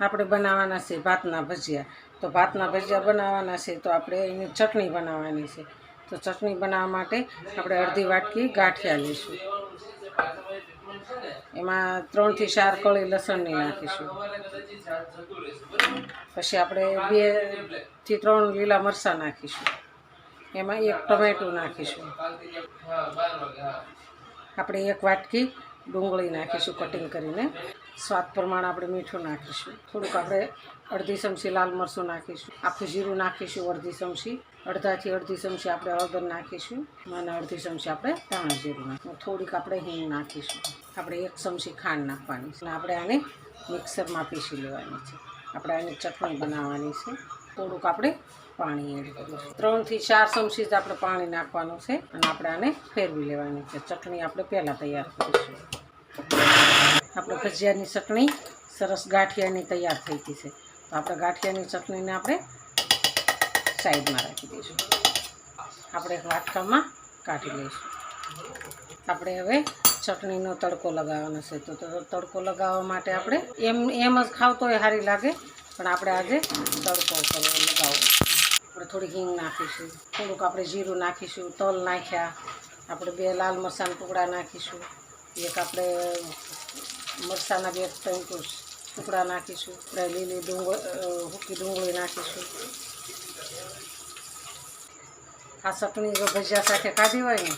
આપણે બનાવવાના છે ભાતના ભજીયા। તો ભાતના ભજીયા બનાવવાના છે તો આપણે એની ચટણી બનાવવાની છે। તો ચટણી બનાવવા માટે આપણે અડધી વાટકી ગાંઠિયા લઈશું, એમાં 3 થી 4 કળી લસણની નાખીશું, પછી આપણે 2 થી 3 લીલા મરચાં નાખીશું, એમાં 1 ટમેટું નાખીશું, આપણે 1 વાટકી ડુંગળી નાખીશું કટિંગ કરીને, સ્વાદ પ્રમાણે આપણે મીઠું નાખીશું, થોડુંક આપણે અડધી ચમચી લાલ મરચું નાખીશું, આખું જીરું નાખીશું અડધી ચમચી, અડધાથી અડધી ચમચી આપણે હળદર નાખીશું અને અડધી ચમચી આપણે ધાણા જીરું નાખીશું, થોડીક આપણે હિંગ નાખીશું, આપણે 1 ચમચી ખાંડ નાખવાની છે અને આપણે આને મિક્સરમાં પીસી લેવાની છે। આપણે આની ચટણી બનાવવાની છે, થોડુંક આપણે પાણી એડ કરીશું, 3 થી 4 ચમચી જ આપણે પાણી નાખવાનું છે અને આપણે આને ફેરવી લેવાની છે। ચટણી આપણે પહેલાં તૈયાર કરીશું। આપણે ભજીયાની ચટણી સરસ ગાંઠિયાની તૈયાર થઈ ગઈ છે, તો આપણે ગાંઠિયાની ચટણીને આપણે સાઈડમાં રાખી દઈશું, આપણે એક વાટકામાં કાઢી લઈશું। આપણે હવે ચટણીનો તડકો લગાવવાનો છે, તો તડકો લગાવવા માટે આપણે એમ જ ખાવ તોય સારી લાગે, પણ આપણે આજે તડકો લગાવવો। આપણે થોડી હિંગ નાખીશું, થોડુંક આપણે જીરું નાખીશું, તલ નાખ્યા, આપણે 2 લાલ મરચાંના ટુકડા નાખીશું, એક આપણે મરચાંના 2-3 ટુકડા નાખીશું, આપણે લીલી સૂકી ડુંગળી નાખીશું। આ ચટણી જો ભજીયા સાથે ખાધી હોય ને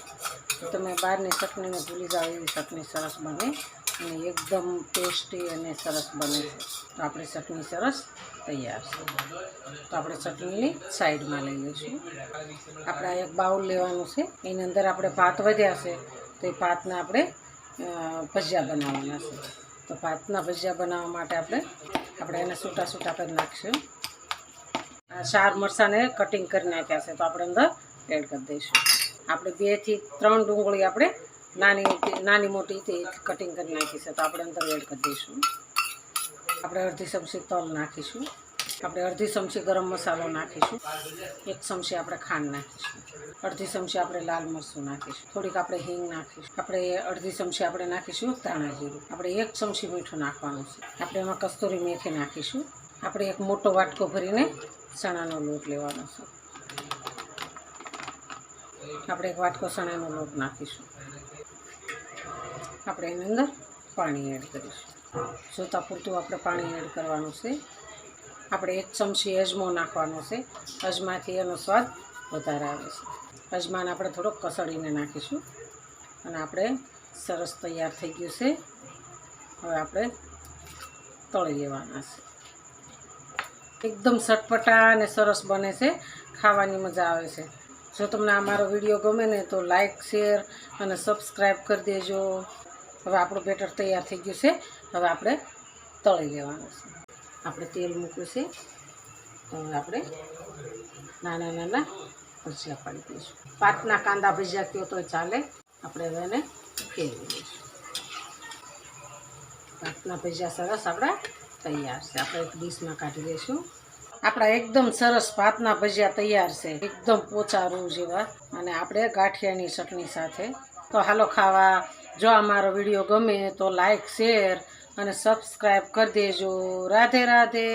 તો તમે બહારની ચટણીને ભૂલી જાઓ, એવી ચટણી સરસ બને અને એકદમ ટેસ્ટી અને સરસ બને છે। તો આપણી ચટણી સરસ તૈયાર છે, તો આપણે ચટણીની સાઈડમાં લઈ લઈશું। આપણે એક બાઉલ લેવાનું છે, એની અંદર આપણે ભાત વધ્યા છે તો એ ભાતને આપણે ભજીયા બનાવવાના છે। તો ભાતના ભજીયા બનાવવા માટે આપણે એને છૂટા છૂટા કરી નાખીશું। 4 મરચાંને કટિંગ કરી નાખ્યા છે તો આપણે અંદર એડ કરી દઈશું। આપણે 2 થી 3 ડુંગળી આપણે નાની મોટી કટિંગ કરી નાખી છે તો આપણે અંદર એડ કરી દઈશું। આપણે અડધી ચમચી તલ નાખીશું, આપણે અડધી ચમચી ગરમ મસાલો નાખીશું, 1 ચમચી આપણે ખાંડ નાખીશું, અડધી ચમચી આપણે લાલ મરચું નાખીશું, થોડીક આપણે હિંગ નાખીશું, આપણે અડધી ચમચી આપણે નાખીશું ધાણા જીરું, આપણે 1 ચમચી મીઠું નાખવાનું છે, આપણે એમાં કસ્તુરી મેથી નાખીશું, આપણે એક મોટો વાટકો ભરીને ચણાનો લોટ લેવાનો છે, આપણે 1 વાટકો ચણાનો લોટ નાખીશું, આપણે એની અંદર પાણી એડ કરીશું, જોતાં પૂરતું આપણે પાણી એડ કરવાનું છે। આપણે 1 ચમચી અજમો નાખવાનો છે, અજમાથી એનો સ્વાદ વધારે આવે છે। અજમાને આપણે થોડોક કસળીને નાખીશું અને આપણે સરસ તૈયાર થઈ ગયું છે। હવે આપણે તળી લેવાના છે, એકદમ ચટપટા અને સરસ બને છે, ખાવાની મજા આવે છે। જો તમને આ મારો વિડીયો ગમે ને તો લાઈક શેર અને સબસ્ક્રાઈબ કરી દેજો। હવે આપણું બેટર તૈયાર થઈ ગયું છે, હવે આપણે તળી લેવાનું છે। આપણે તેલ મૂક્યું છે, તો હવે આપણે નાના નાના ભજીયા પાડી દઈશું, ભાતના કાંદા ભજીયા કહો તો ચાલે। આપણે હવે એને ફેરવી દઈશું, ભાતના ભજીયા સરસ આપણા તૈયાર છે। આપણે એક ડીશમાં કાઢી લઈશું। આપણા એકદમ સરસ ભાતના ભજીયા તૈયાર છે, એકદમ પોચા રૂ જેવા, અને આપણે ગાંઠિયાની ચટણી સાથે। તો હાલો ખાવા। જો અમારો વિડીયો ગમે તો લાઈક શેર અને સબસ્ક્રાઈબ કરી દેજો। રાધે રાધે।